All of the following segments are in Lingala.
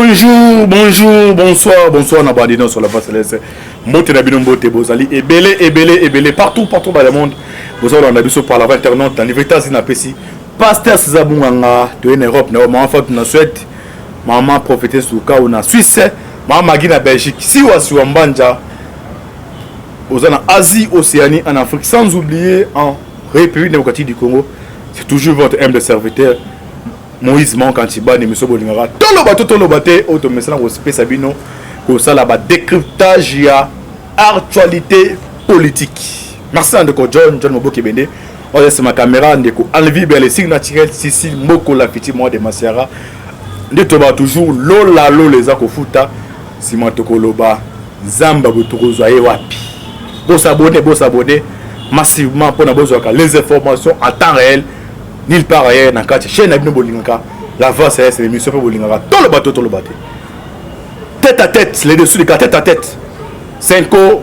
Bonjour, bonsoir, Nabadino sur la face céleste. Mbote Nabino Mbote Bozali, et partout dans le monde. Vous avez l'habitude par la internaute, dans les vérités, c'est n'apprécie. Pasteur Zabunganga, de l'Europe, maman fait na Suède, maman prophétesse Souka ou na Suisse, maman Magui na Belgique, si ou à Mbanja, vous avez en Asie, Océanie, en Afrique, sans oublier en République démocratique du Congo. C'est toujours votre humble serviteur. Moïse Mankantiba ne monsieur Bolingara tolo baté automesana ko spécial bino ko sala ba décryptage ya actualité politique. Merci ndeko John Moboki Bende. On laisse ma caméra ndeko enlever les signes naturels Sissi Moko la fiti moi de Masiara. Ndeko ba toujours lola les akofuta simatoko loba zamba botokozoye wapi. Bo s'abonner massivement pour na bozoka les informations en temps réel. Nulle part ailleurs dans la chaîne Abino Bolingaka, la voix c'est l'émission pour Bolingaka. Tout le bateau. Tête à tête, les dessous des cas, tête à tête. Cinco,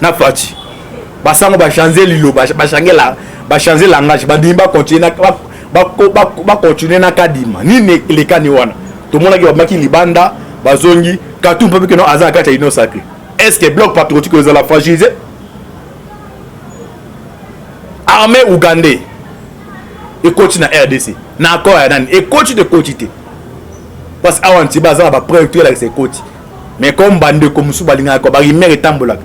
Nafati. Basango va changer l'îlot, va changer langage, va continuer na kadima. Ni les kaniwana. Tout le monde qui va maki libanda, bazongi, katou peut que non azan kata ino sacré. Est-ce que bloc patriotique vous allez fragiliser? Armée ougandais et coach na RDC na accord et coach de quotité parce que avant Tibaza va préoccuper avec ses coachs mais comme bande comme sous balinga ko ba rimere tambola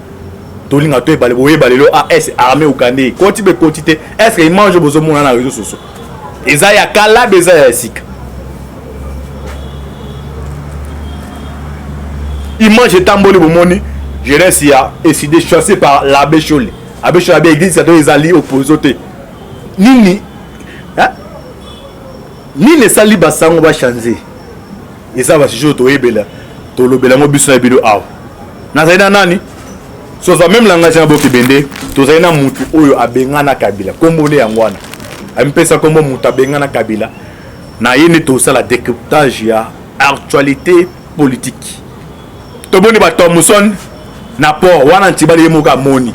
to linga to balé boye balelo AS armée ougandais coach de quotité est-ce qu'il mange besoin mon na réseaux sociaux eza ya kala beza ya sika il mange tamboli bomoni je reste ya décidé chassé par l'abbé Cholé. Avec la église, ça doit les alliés opposés. Nini sali basango va changer. Et ça va se jouer au Ebela. To lo bela mo biso ebelo aw. Na zaina nani? So ça même langage na boki bende, to zaina mutu oyo abengana kabila. Kombo le yangwana. Ampesa kombo mutu abengana kabila. Na yene to ça la décryptage ya actualité politique. To boni ba Thomson na port wana ntibali yemoka moni.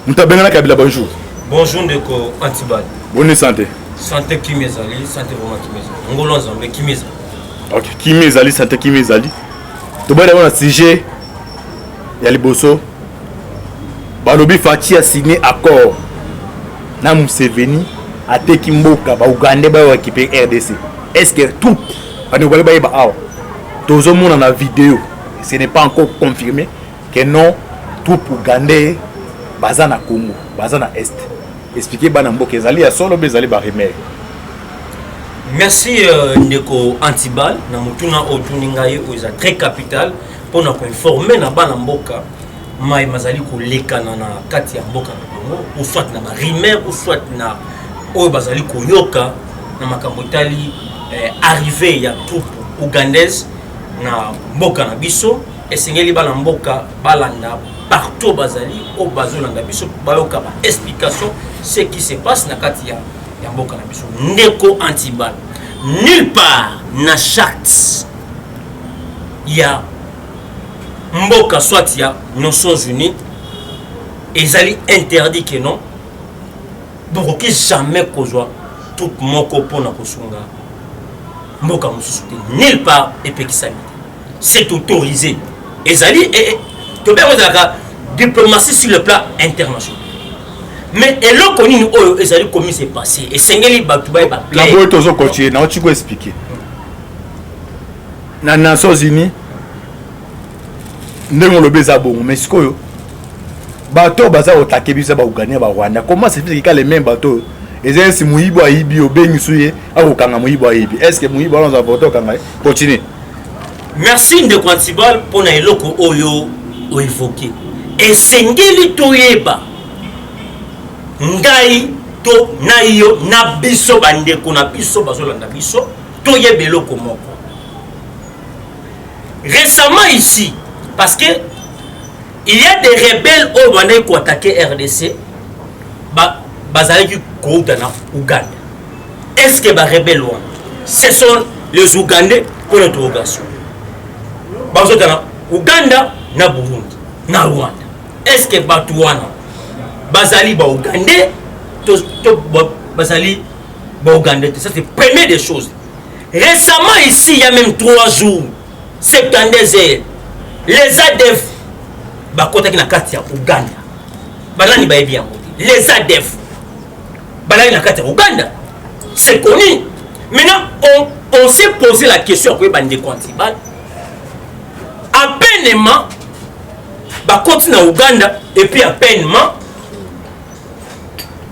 Moutabengana Kabila, bonjour. Bonjour Ndeko Antibal. Bonne santé. Santé Kimezali, santé vraiment Kimezali. Ngolo Nzambe Kimezali. Ok, Kimezali, santé Kimezali. Tu vas avoir un sujet. Il y a les bosso. Balobi Fati a signé accord. Na Museveni a teki mboka ba Uganda ba équiper RDC. Est-ce que tout on va ba ba tout le monde en a vidéo. Ce n'est pas encore confirmé que non tout Ougandais Bazana Congo, Bazana Est. Expliquez Banamboke, Zali ya solo bezali ba remède. Merci Ndeko Antibal, na mutuna otuningaye oza très capital pour nous informer na Banamboka mai mazali ko lekana na kati ya mboka na Congo, ou soit na ba remède ou soit na o bazali ko yoka na makambotali arrivé ya troupe ougandaise na mboka na biso esengeli Banamboka balanda partout bazali au bazolanda biso bayoka ba explication ce qui se passe na kati ya mboka na biso. Ndeko Antibal nulle part na charte ya mboka soit ya Nations Unies ezali interdit que non donc que jamais kozwa tout moko pona kosunga mboka mususu nulle part epekisami c'est autorisé ezali et to bien la diplomatie sur le plan international. Mais et là qu'on nous ezali comment c'est passé et sengeli batuba ba la boy tozo continuer na tu go expliquer na Nations Unies ndenge lo beza bongo mais sikoyo bato baza otake bisa ba Uganda ba Rwanda comment c'est fait que les mêmes bateaux ezali si muibo aibi obengi suye akokanga muibo aibi est-ce que muibo on va voter kanga continuer. Merci Ndeko Antibal pour na eloko oyo o évoquer et sengeli toyeba ngai to na yo na biso bandeko na biso bazolanda biso toyeba eloko moko récemment ici parce que il y a des rebelles au Rwanda qui ont attaqué RDC bazali qui kouta na Ouganda. Est-ce que ba rebelles ce sont les Ougandais pour l'interrogation bazotana Ouganda na Burundi na Rwanda. Est-ce que Batouana Bazali ba Ougandais to Basali, Ougandais. Ça, c'est première des choses. Récemment, ici, il y a même 3 jours, 72 heures, les ADF, Bakota qui n'a qu'à Ouganda. Balani Baïbi, les ADF, Balani n'a qu'à Ouganda. C'est connu. Maintenant, on s'est posé la question après Bande Quantibal. À peinement, continue à Ouganda, et puis à peinement,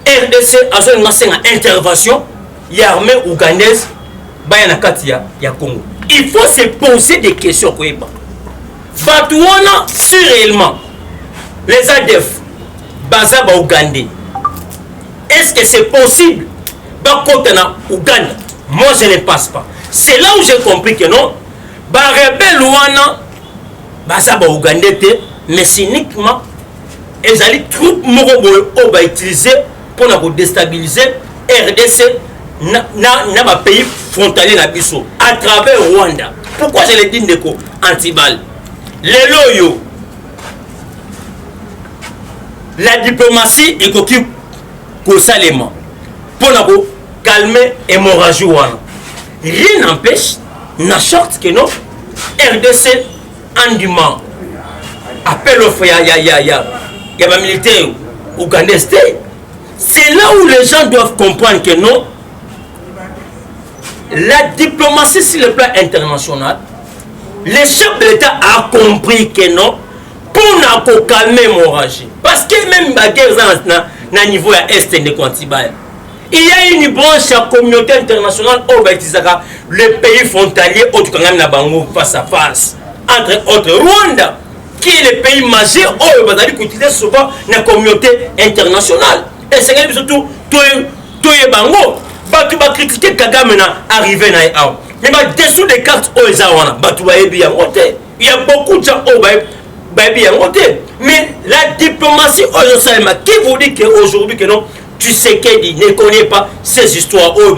RDC a une intervention, il y a l'armée ougandaise, il y a Congo. Il faut se poser des questions. Si réellement, les ADF, Bazaba Ougandais, est-ce que c'est possible au Ouganda? Moi, je ne passe pas. C'est là où j'ai compris que non. Rebelle Ouana, Bazaba Ougandais, mais c'est uniquement les troupes qui va utiliser pour déstabiliser RDC dans un pays frontalier à travers Rwanda. Pourquoi je le dis Ndeko Antibal? Les loyaux, la diplomatie est coquille Kosalema pour calmer l'hémorragie. Rien n'empêche, na sorte que non, RDC en duman appel au frère, il y a des militaires ougandais. C'est là où les gens doivent comprendre que non, la diplomatie sur le plan international, les chefs de l'État ont compris que non, pour calmer l'hémorragie. Parce que même la guerre à niveau est de Quantibal, il y a une branche à la communauté internationale où le pays frontalier face à face, entre autres Rwanda, qui est le pays majeur où il va utiliser souvent la communauté internationale. Et c'est surtout tout le bango. Tu vas critiquer Kagame arrivé à Yao. Mais dessous des cartes, il y a beaucoup de gens qui mais la diplomatie, qui vous dit qu'aujourd'hui, que non, tu sais qu'il ne connaît pas ces histoires pour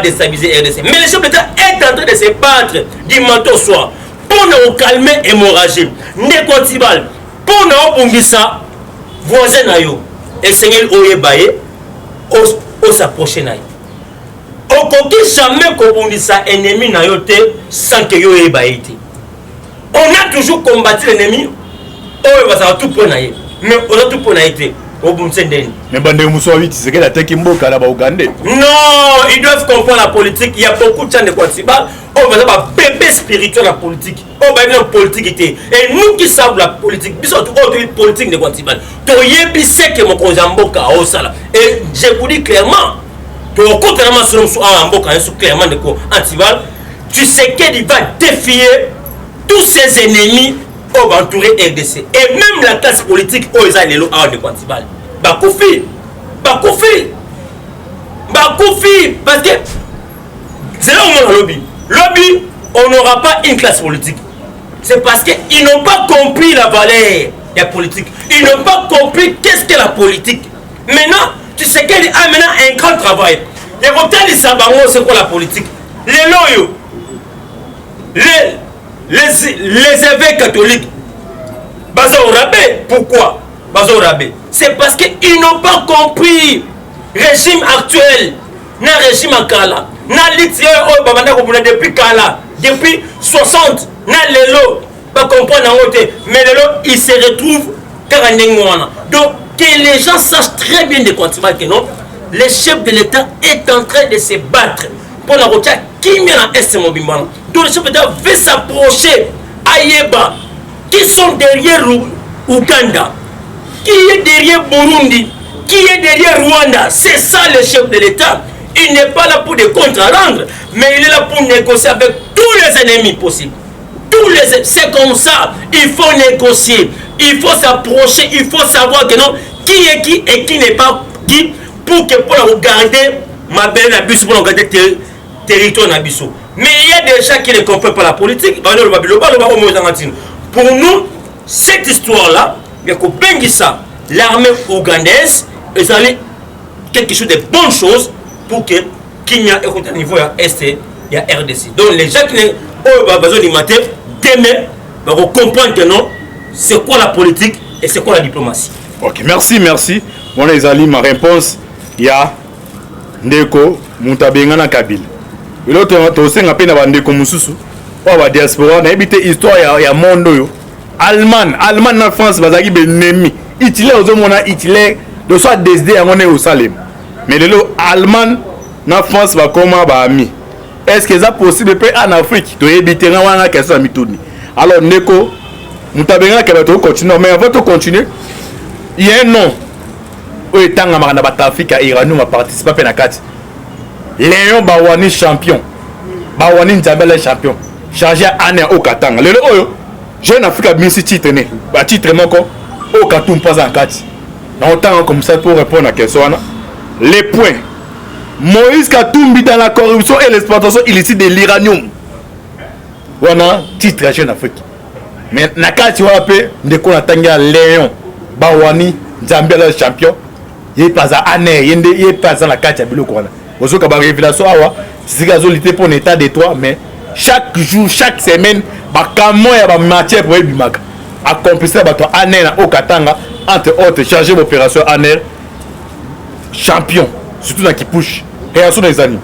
déstabiliser RDC. Mais le chef d'État est en train de se battre du matin au soir pour nous calmer l'hémorragie. Nekotibal, pour nous bungisa voisin nayo. Et Seigneur Oyebaye, on s'approche nayo. On ne peut jamais bungisa ennemi nayo te sans que Oyebaye te. On a toujours combattu l'ennemi. On va tout pour nayo. Mais on a tout pour nayo te. Mais Bande Moussoavi, c'est qu'elle a été Kimboka là-bas au Ougandais. Non, ils doivent comprendre la politique. Il y a beaucoup de gens de Quantibal. On va avoir un bébé spirituel la politique. On va avoir une politique. Et nous qui savons la politique, nous sommes autre politique de Quantibal. Tu sais que mon Kozamboka au Sala. Et je vous dis clairement, tu clairement de Quantibal, tu sais qu'il va défier tous ses ennemis pour entourer RDC. Et même la classe politique, oh, ils ont les lots de Quantibal. Bakoufi. Parce que c'est là où on a lobby. Lobby, on n'aura pas une classe politique. C'est parce qu'ils n'ont pas compris la valeur de la politique. Ils n'ont pas compris qu'est-ce que la politique. Maintenant, tu sais qu'il y a maintenant un grand travail. Les votants de Sabango, c'est quoi la politique? Les loyaux, les évêques catholiques, Baza au rabais. Pourquoi Baza au rabais? C'est parce qu'ils n'ont pas compris le régime actuel. Na régime à Kala. Na l'Itie depuis Kala. Depuis 60. Na l'élo. Pas comprendre en côté. Mais l'élo, il se retrouve donc que les gens sachent très bien de quoi que non. Le chef de l'État est en train de se battre pour la route qui met en Est Mobimban. Donc le chef de l'État veut s'approcher à Yeba, qui sont derrière Ouganda, qui est derrière Burundi, qui est derrière Rwanda. C'est ça le chef de l'État. Il n'est pas là pour des contre-rendre, mais il est là pour négocier avec tous les ennemis possibles. C'est comme ça. Il faut négocier, il faut s'approcher, il faut savoir que non, qui est qui et qui n'est pas qui. Pour garder ma belle abus, pour garder territoire nabiso. Mais il y a des gens qui ne comprennent pas la politique. Pour nous, cette histoire-là, il y a ça. L'armée ougandaise est quelque chose de bonnes choses pour que qu'il y ait un niveau Est et RDC. Donc les gens qui ont besoin du matin, demain, vont comprendre que non, c'est quoi la politique et c'est quoi la diplomatie. Ok, merci. Bon, les amis, ma réponse. Il y a ndeko mutabenga na Kabila l'autre tosenga pe na bandeko mususu wa ba diaspora na ebite histoire ya mondo yo Allemagne na France bazaki benemi Hitler ozomona Hitler de soit décidé à monnaie au Salem mais lelo Allemagne na France va comment ba ami est-ce que ça possible pe en Afrique to ebite na wana question mituni alors ndeko mutabenga ke ba to continuer mais avant de continuer il y a un nom oyo etangama na bata Afrika Iranium a participé pe na kati Léon Bawani champion Bawani Nzambele champion chargé année au Katanga lelo oyo jeune Afrique bimisi titre ne ba titre moko au Katum pas en kati na autant comme ça pour répondre à question wana les points Moïse Katumbi dans la corruption et l'exploitation illicite de l'uranium wana titre jeune Afrique mais na kati wa pe ndeko na tanga Léon Bawani Nzambele champion il pas à année il pas à la kati ya biloko wana ozoka ba révélation awa c'est que azolité pour l'état de toi mais chaque jour chaque semaine ba kamo ya ba matière pour ebimaka accomplir ba to année na Okatanga entre autres chargé d'opération année champion surtout dans qui push réaction des années.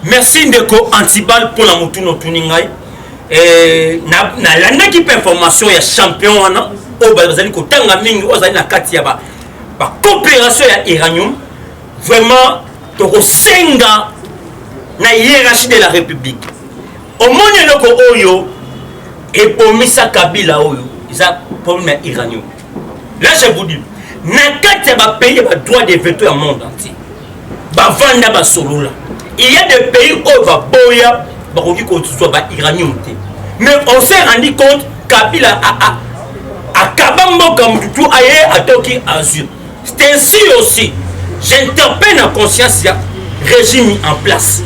Merci ndeko Antibal pour la mutuno tuningai et na landa ki information ya champion wana o bazali ko tanga mingi ozali na kati ya ba coopération ya Iranium vraiment toko senga na hiérarchie de la République au monde loko oyo et pomisa Kabila oyo isa problème ya Iranium là je vous dis na kati ya ba pays ba droit de veto ya monde entier ba vanda ba solola il y a des pays où va boya ba koki ko soit ba Iranium te mais on s'est rendu compte Kabila a kabambo comme tout aye atoki azur c'est ainsi aussi j'interpelle la conscience ya régime en place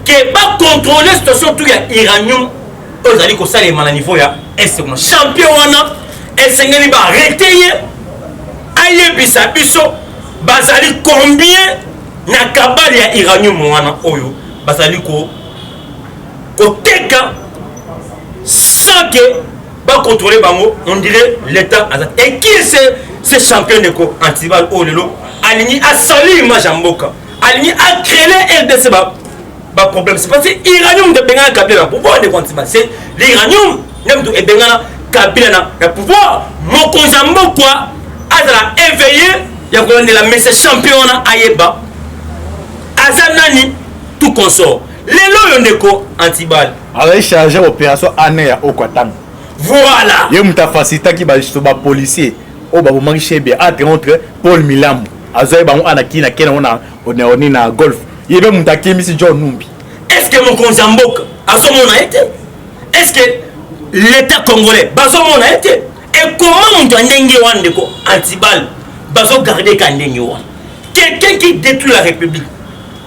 que va contrôler la situation tout ya Iranium aux alliés ko salema na niveau ya est champion wana esengeli ba arrêter aye biso bazali combien na kabali ya Iranium wana oyo bazali ko teka sans que va contrôler bango on dirait l'état et qui c'est champion de ko Antibal olelo aligné à salir image en boka aligné à créer RDC ba problème c'est parce que Iranium de Benga Kabila pouvoir de Antibal c'est l'Iranium même de Benga Kabila na pouvoir mokonzambo quoi azala éveillé ya ko de la messe champion na ayeba azanani tout consort lelo yondeko Antibal avec chargé opération année ya Okatanga voilà ye muta facilita ki ba policier o ba bomangi chebe entre Paul Milambo azoye bango anaki na kena ona na golf yebe muta kimisi John Numbi est-ce que mon konzamboka azomona été est-ce que l'état congolais bazomona été et comment on ndenge wande ko Antibal bazo garder ka ndenge wana quelqu'un qui détruit la République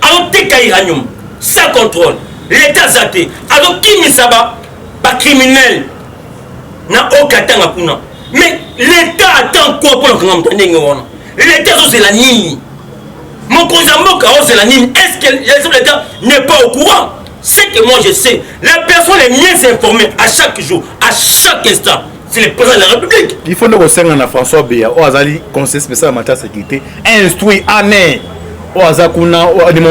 alors teka Iranium sans contrôle l'état zaté alors kimisaba ba criminel na Okatanga kuna mais l'état attend quoi pour le grand ndenge wana l'état c'est la nini mon konzamboka c'est la nini est-ce que l'état n'est pas au courant c'est que moi je sais la personne est mieux informée à chaque jour à chaque instant c'est le président de la République il faut nous senga na François Beya o azali conseil spécial en matière de sécurité instruit année o azakuna o dimo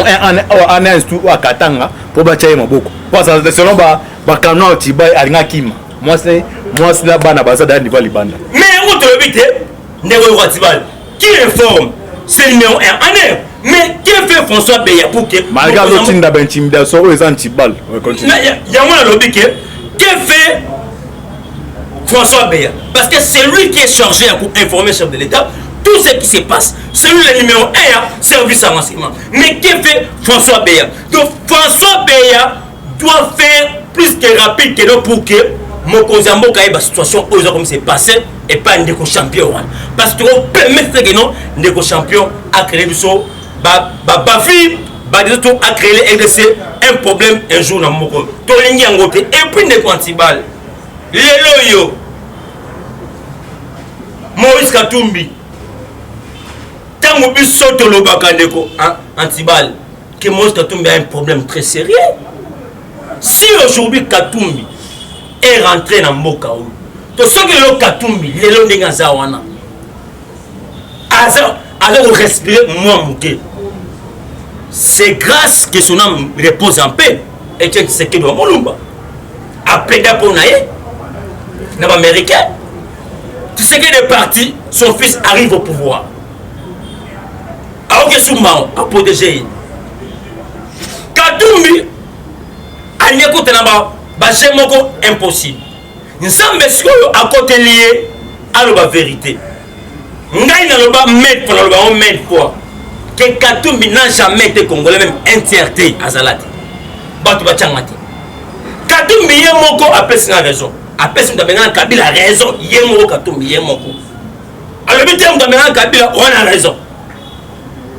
année instruit o Katanga pour bachaye maboko parce que selon ba canon tiba alinga kima moi c'est là bana bazada niveau libanda mais on te le dit ndeko Antibal qui informe c'est le numéro 1 année mais qui fait François Beya pour que malgré l'autre d'intimidation aux Antibal il y a moi le dit que fait François Beya parce que c'est lui qui est chargé pour informer le chef de l'État tout ce qui se passe c'est lui le numéro 1 service à renseignement mais qui fait François Beya donc François Beya doit faire plus que rapide que non pour que Mokozambo kaye ba situation aux comme c'est passé et pas ndeko champion parce que on permettre que non ndeko champion a créé biso ba bafi ba des tout a créé RDC un problème un jour na moko to lingi ngote et puis ndeko Antibal lelo yo Moïse Katumbi tango biso to lobaka ndeko Antibal que Moïse Katumbi a un problème très sérieux si aujourd'hui Katumbi est rentré dans Mboka. To ce que le Katumbi, le ndenge zawana. Alors respirer moi mouké. c'est grâce que son âme repose en paix. Et tu sais que doit Molumba. Après d'abord naïe, n'est-ce américain. Tu sais que les partis, son fils arrive au pouvoir. Alors que Soumao a protégé. Katumbi, a n'y a côté là-bas, c'est impossible. Nous sommes à côté lié à la vérité. Nous n'avons mettre pour le mettre quoi. Que Katumbi n'a jamais été congolais, même interdit à Zalati. Batu Bachangati. Katumbi yé moko appelle ça raison. Appelle ça d'abord Kabila raison. Yé moko Katumbi yé moko. Alors bien terme d'abord Kabila on a raison.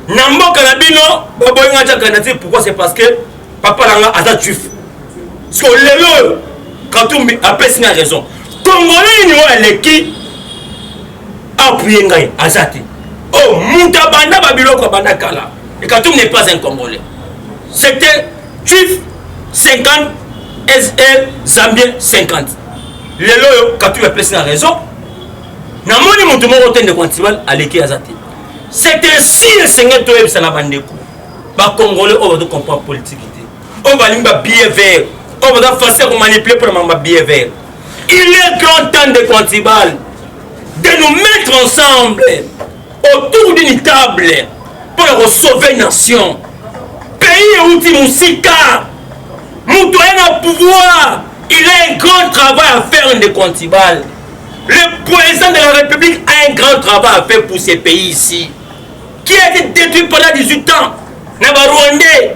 Nambo Kanabino, Bobo Ngacha Kanati pourquoi c'est parce que papa langa ata tuif. Parce que le Katumbi appelle ça raison. Congolais ni wa leki appuyer ngai azati. Oh, Moutabanda Babiloko Bandakala. Et Katumbi n'est pas un Congolais. C'était Tuif 50, SL Zambien 50. Les loyaux, Katumbi a placé la raison. Namoni Moutoumoro Tende Quantibal à l'équipe Azati. C'est ainsi le Seigneur Toeb Sanabandeko. Bah, Congolais, on va comprendre la politique. On va limba billet vert. On va faire pour manipuler pour le billet vert. Il est grand temps de Quantibal de nous mettre ensemble autour d'une table pour sauver la nation. Pays où Moussika, Moutoyen au pouvoir, il a un grand travail à faire de Quantibal. Le président de la République a un grand travail à faire pour ces pays ici, qui a été détruit pendant 18 ans. Naba Rwandais.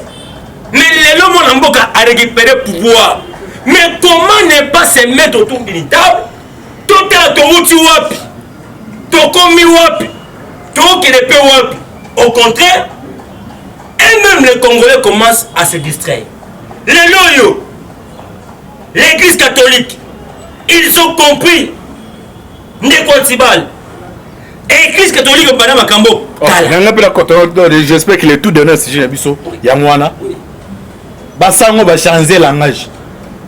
Mais le Lomo Namboka a récupéré le pouvoir. Mais comment ne pas se mettre autour d'une table? Tout est Toruti Wapi, Tokomi Wapi, Tokirepe Wapi. Au contraire, et même les Congolais commencent à se distraire. Les loyaux, l'église catholique, ils ont compris. Ndekotibal. L'église catholique au Panama Kambo. J'espère qu'il est tout donné si j'ai vu Yangwana. Basango va changer le langage.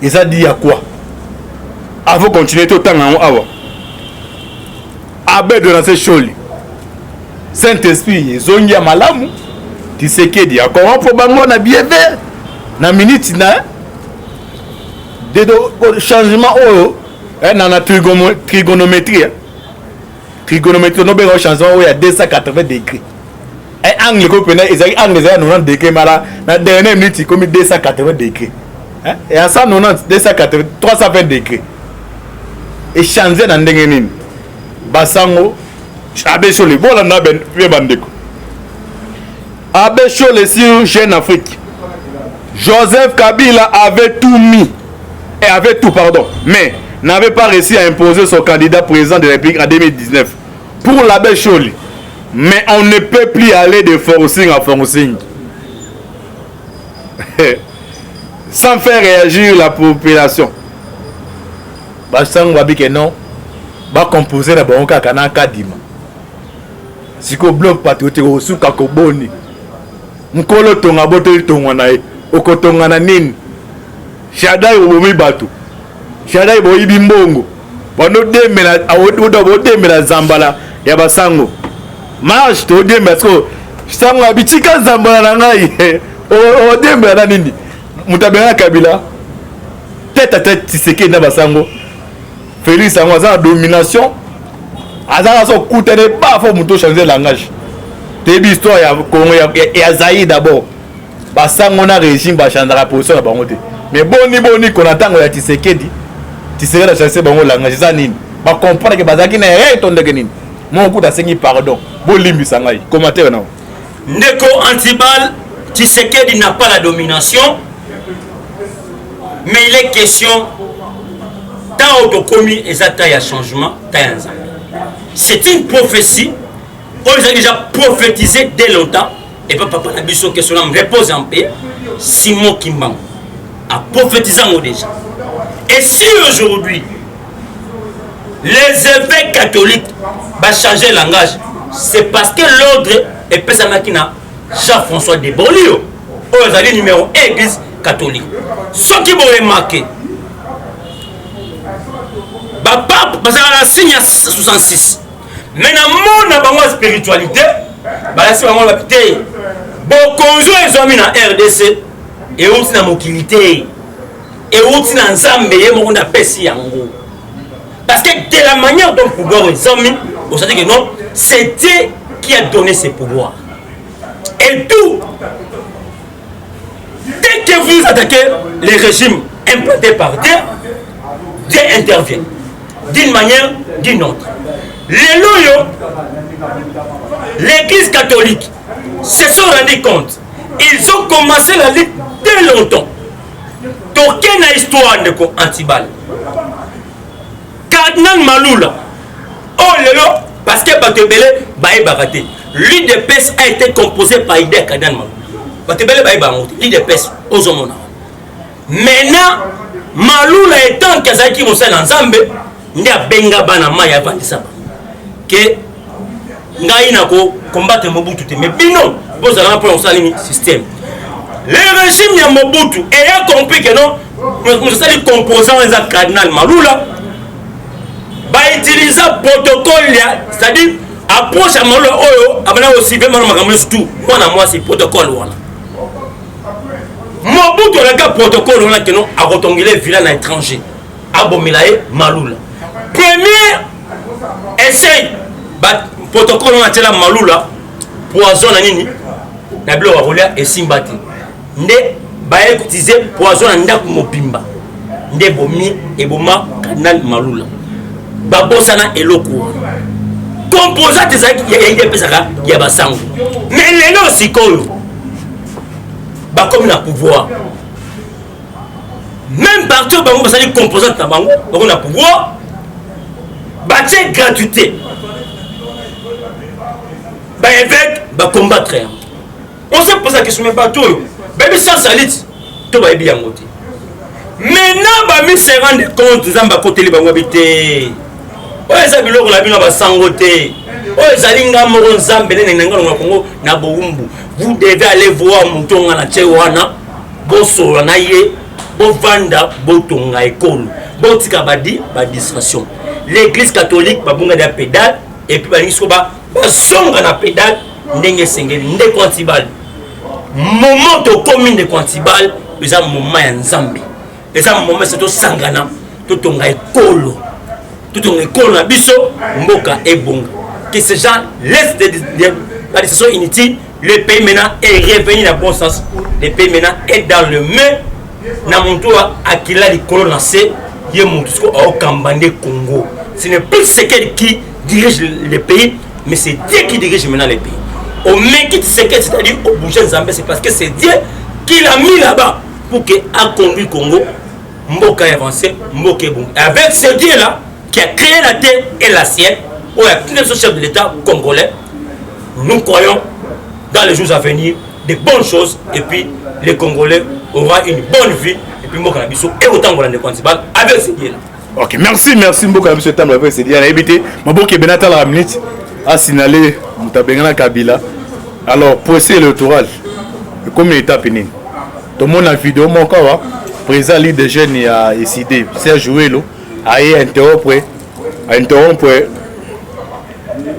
Et ça dit à quoi? Avant de continuer tout le temps en haut. Abbé de lancer Choli. Saint-Esprit, Zongia Malamu. Tu sais qu'il dit encore probablement na bien vert. Na minute na. De changement oh. Dans la trigonométrie. Trigonométrie, nous avons un changement où il y a 280 degrés. Un angle que vous prenez, il y a un angle de 90 degrés, mais là, dans la dernière minute, il y a 280 degrés. Et à 190, 280, 320 degrés. Et changer dans le dernier. Basango, Abbé Cholé, voilà, on a bien bandeko. Abbé Cholé sur Jeune Afrique. Joseph Kabila avait tout mis. Et avait tout, pardon. Mais n'avait pas réussi à imposer son candidat président de la République en 2019 pour l'abbé Choli. Mais on ne peut plus aller de forcing à forcing. Sans faire réagir la population. Basang va dire que non. Va composer la banque à Kanaka Dima. Si ko bloc patriotique au sous kakoboni. Nkolo tonga boto tonga na e. Okotonga na nini. Shadai obomi batu. Shadai boyi bimbongo. Bano demela awodo bo demela zambala ya basango. Marche to demela so sango abitika zambala na ngai. O demela na nini. Mutabena Kabila. Tête à tête Tshisekedi na basango. Félix sango za domination. Azara so koutene pas faut muto changer langage. Tebi histoire ya Congo ya Zaïre d'abord. Basango na régime ba changer la position na bango te. Mais boni qu'on attend ya Tshisekedi. Tshisekedi a changer bango langage za nini. Ba comprendre que bazaki na retonde ke nini. Mon coup da sengi pardon. Bo limbi sangai. Commentaire na. Ndeko Antibal, Tshisekedi n'a pas la domination. Mais il est question tant au commis et ça taille à changement, taille en c'est une prophétie. On les a déjà prophétisé dès longtemps. Et papa Nabiso que cela me repose en paix. Simon Kimbangu a prophétisé en déjà. Et si aujourd'hui les évêques catholiques vont changer le langage, c'est parce que l'ordre est pesé à Jean-François de Borlio. On a dit numéro église catholique. Ce qui vont remarquer, pape, parce que la signe 66. Mais dans le monde, dans la spiritualité, la bokonzo ezomi na RDC euti na mokili euti na nzambe ye moko na pesi yango. Parce que de la manière dont le pouvoir ezomi, vous savez que non, c'est Dieu qui a donné ce pouvoir. Et tout, dès que vous attaquez les régimes implantés par Dieu, Dieu intervient d'une manière, d'une autre. Les loyaux, l'église catholique se sont rendus compte. Ils ont commencé la lutte dès longtemps. Aucune histoire de Antibal. Cardinal Maloula, oh lelo, parce que Batebele Baye Baraté. L'UDPS a été composé par Ida Cardinal Maloula. Batebele Baye Baraté, l'UDPS, aux hommes. Maintenant, Maloula étant Kazaki Moussa Nzambe, il y a Benga Banama ya Vandisaba. Que ngai nako combattre Mobutu mais bino vous allez pour un système le régime ya Mobutu et a compris que non nous allons composant les cardinal Maloula ba utiliser protocole c'est-à-dire approche à Maloula oyo abana aussi vraiment makambo tout moi c'est protocole wala Mobutu le gars protocole on a que non a retonguler villa na étranger abomilae Maloula premier essaye ba protocole on a tela Maloula poison na nini na bilo wa rolia et simbati nde ba utiliser poison na ndaku mobimba nde bomi et boma cardinal Maloula ba bosana eloko composant des ya pesaka ya basango mais lelo sikoyo ba comme na pouvoir même partout bango basali composant na bango bango na pouvoir ba tche gratuité ba évêque ba combattre on se pose la question mais pas tout bébé ça salit to ba bien ngote maintenant ba mi se rendre compte zamba côté li bango habité oyo eza biloko na bino basango te oyo ezali nga moko nzambe nene na ngalo na Kongo na bowumbu vous devez aller voir mutonga na tche wana bosola na ye bovanda botonga ekolo botika badi ba distraction l'église catholique babunga da pédale et puis baniso ba songa na pédale ndenge sengeli nde Antibal moment de commune de Antibal eza moment ya nzambe eza moment c'est to sangana to tonga ekolo tout on école na biso mboka ebonga que ces gens laissent la décision inutile. Le pays maintenant est revenu dans le bon sens. Le pays maintenant est dans le main na montoa akila likolo na se ye montusko au Kambande Congo. Ce n'est plus Tshisekedi qui dirige le pays, mais c'est Dieu qui dirige maintenant le pays. Au main qui Tshisekedi, c'est-à-dire au bouger Nzambe, c'est parce que c'est Dieu qui l'a mis là-bas pour qu'il a conduit Congo mboka avancé mboka bon. Avec ce Dieu là qui a créé la terre et la sienne, où il y a tous les chefs de l'État congolais, nous croyons dans les jours à venir de bonnes choses et puis les Congolais auront une bonne vie et puis Mboka Nabiso et autant qu'on a de Antibal avec ces dieux là. Ok, merci Mboka Nabiso Tam avec ces dieux là. Évitez, Maboke Benata la minute a signalé Moutabengana Kabila. Alors procès électoral, comme étape nini. Tout le monde a vidéo mon corps, président leader jeune a décidé, c'est joué là. A interrompre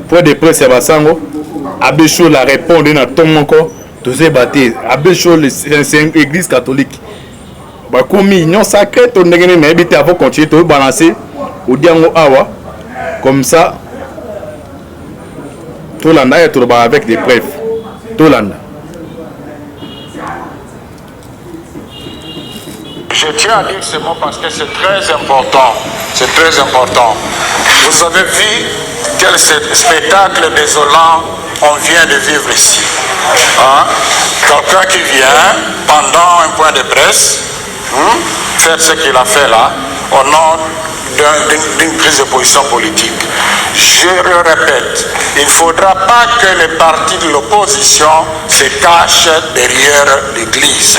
pour des presse à Basango Abécho la répondre dans ton encore tous ces bâtis Abécho c'est église catholique bah comme union sacrée ton ndenge mais habiter avant continuer de balancer au diango awa comme ça tout l'anda est tout avec des preuves tout l'anda. Je tiens à dire ce mot parce que c'est très important. C'est très important. Vous avez vu quel spectacle désolant on vient de vivre ici. Hein? Quelqu'un qui vient pendant un point de presse faire ce qu'il a fait là au nom d'une prise de position politique. Je le répète, il ne faudra pas que les partis de l'opposition se cachent derrière l'Église.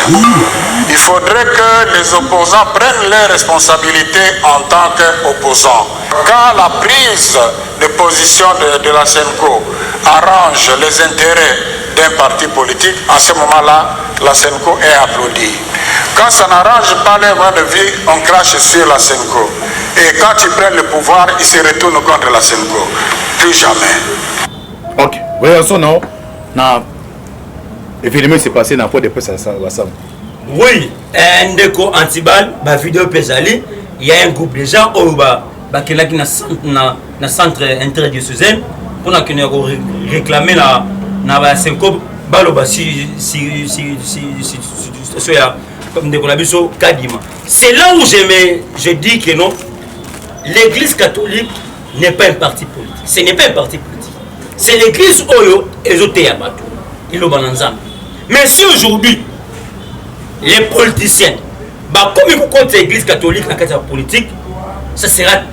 Il faudrait que les opposants prennent leurs responsabilités en tant qu'opposants. Quand la prise de position de la SENCO arrange les intérêts d'un parti politique, en ce moment-là, la SENCO est applaudie. Quand ça n'arrange pas les modes de vie, on crache sur la SENCO. Et quand ils prennent le pouvoir, ils se retournent contre la SENCO. Plus jamais. Ok. Voyons ça, non. événement s'est passé dans le de presse ça. Oui, ndeko Antibal, ma vidéo pesali, il y a un groupe de gens qui est na centre interdiocésain pour réclamer la syncope baloba si c'est là où je dis que non, l'église catholique n'est pas un parti politique. Ce n'est pas un parti politique. C'est l'église Oyo et Abato. Mais si aujourd'hui, les politiciens, comme ils contre l'église catholique dans la politique, ça sera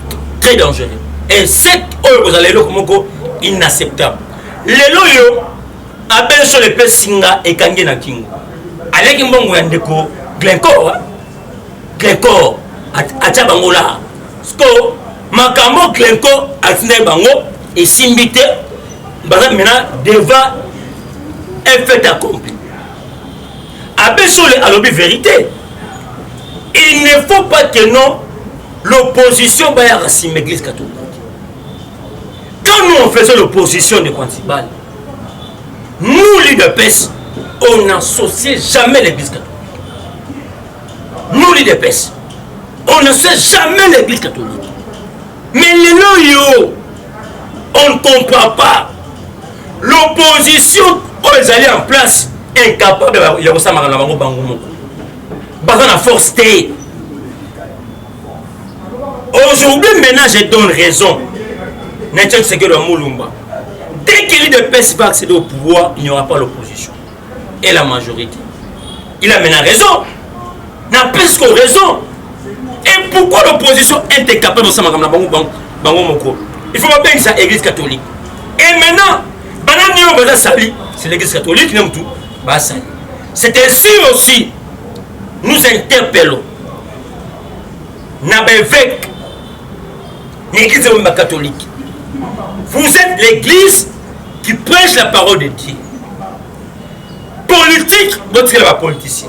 très dangereux. Et c'est inacceptable. Les loyaux, appellent sur les Pessinga et Kangena Kingo. Avec un bon Yandeko, Glencore, à Tchabangola. Sko, Makamo, Glencore, à Tnebango, et Simbité, maintenant, devant un fait accompli. Avec sur les alobis vérité, il ne faut pas que non, l'opposition va y avoir l'église catholique. Quand nous on faisait l'opposition de Quantibal, nous, leaders PES, on n'associait jamais l'église catholique. Nous, leaders PES, on n'associait jamais l'église catholique. Mais les loyaux, on ne comprend pas. L'opposition, on les allait en place, incapable de faire ça. La force T. Aujourd'hui, maintenant, je donne raison. Dès qu'il y a des PES va accéder au pouvoir, il n'y aura pas l'opposition. Et la majorité. Il a maintenant raison. Il a presque raison. Et pourquoi l'opposition est incapable de faire ça? Il faut pas bien que ça l'église catholique. Et maintenant, c'est l'église catholique, c'est ainsi aussi, nous interpellons l'évêque, l'église catholique. Vous êtes l'église qui prêche la parole de Dieu. Politique, votre est la politicien.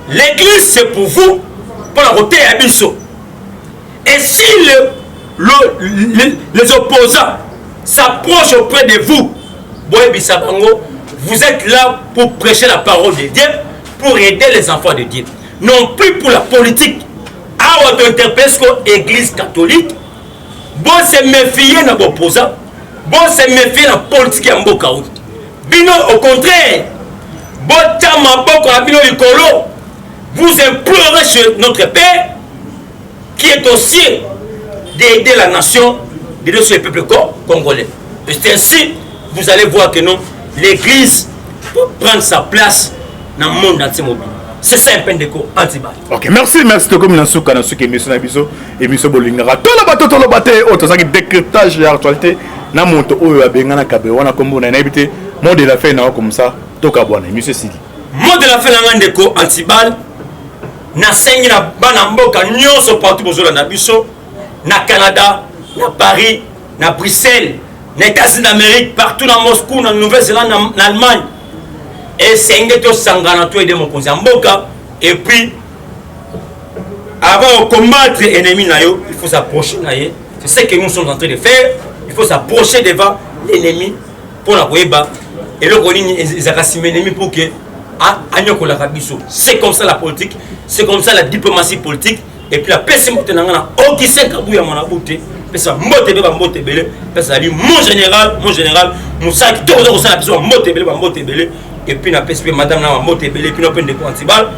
L'église, c'est pour vous, pour la roter à Bissot. Et si les opposants s'approchent auprès de vous, vous êtes là pour prêcher la parole de Dieu, pour aider les enfants de Dieu. Non plus pour la politique. À votre interpellation, l'église catholique, bon se méfier de l'opposant, bon se méfier de la politique en Bokaout. Bino, au contraire, bon tama boko à Bino Ikolo, vous implorez sur notre Père, qui est aussi d'aider la nation, d'aider ce peuple congolais. Et c'est ainsi, vous allez voir que non, l'église peut prendre sa place dans le monde entier. C'est ça un peu de Antibal. Ok, merci de communication dans ce qui est émission Nabiso, émission Bolingara. Tout le bateau, autre ça qui décryptage de l'actualité. Na monto oyo abengana kabe wana kombo na habité mot de la fin na comme ça to kabwana monsieur Sidi. Mot de la fin na ndeko Antibal na sengi na bana mboka nyonso partout bozola na biso na Canada, na Paris, na Bruxelles, na États-Unis d'Amérique, partout dans Moscou, na Nouvelle-Zélande, en Allemagne. Et c'est un sangana to aider mon conseil mboka et puis avant de combattre l'ennemi nayo, il faut s'approcher naye. C'est ce que nous sommes en train de faire. Il faut s'approcher devant l'ennemi pour la weba et le colline l'ennemi pour que c'est comme ça la politique, c'est comme ça la diplomatie politique et puis la personne qui est au qui sait kabouya mon abouté pesa mbote beba mbote belé pesa li mon général Moussa qui doit ça la personne mbote belé ba mbote belé et puis na pesa madame na mbote belé puis na peine de Antibal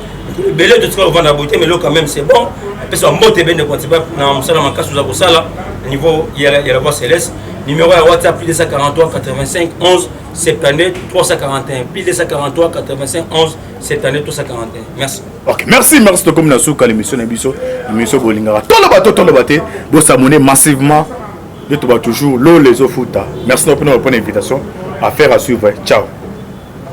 belé de trop vendre beauté mais là quand même c'est bon pesa mbote belé de Antibal na musala makasu za kosala niveau il y a la voix céleste numéro à WhatsApp plus 243 85 11 72 341 plus 243 85 11 72 341. Merci. Ok, merci de communication à l'émission Nabiso, l'émission Bolingara. Tout le bateau, vous s'abonnez massivement. De toujours l'eau les eaux fouta. Merci de notre invitation à faire à suivre. Ciao.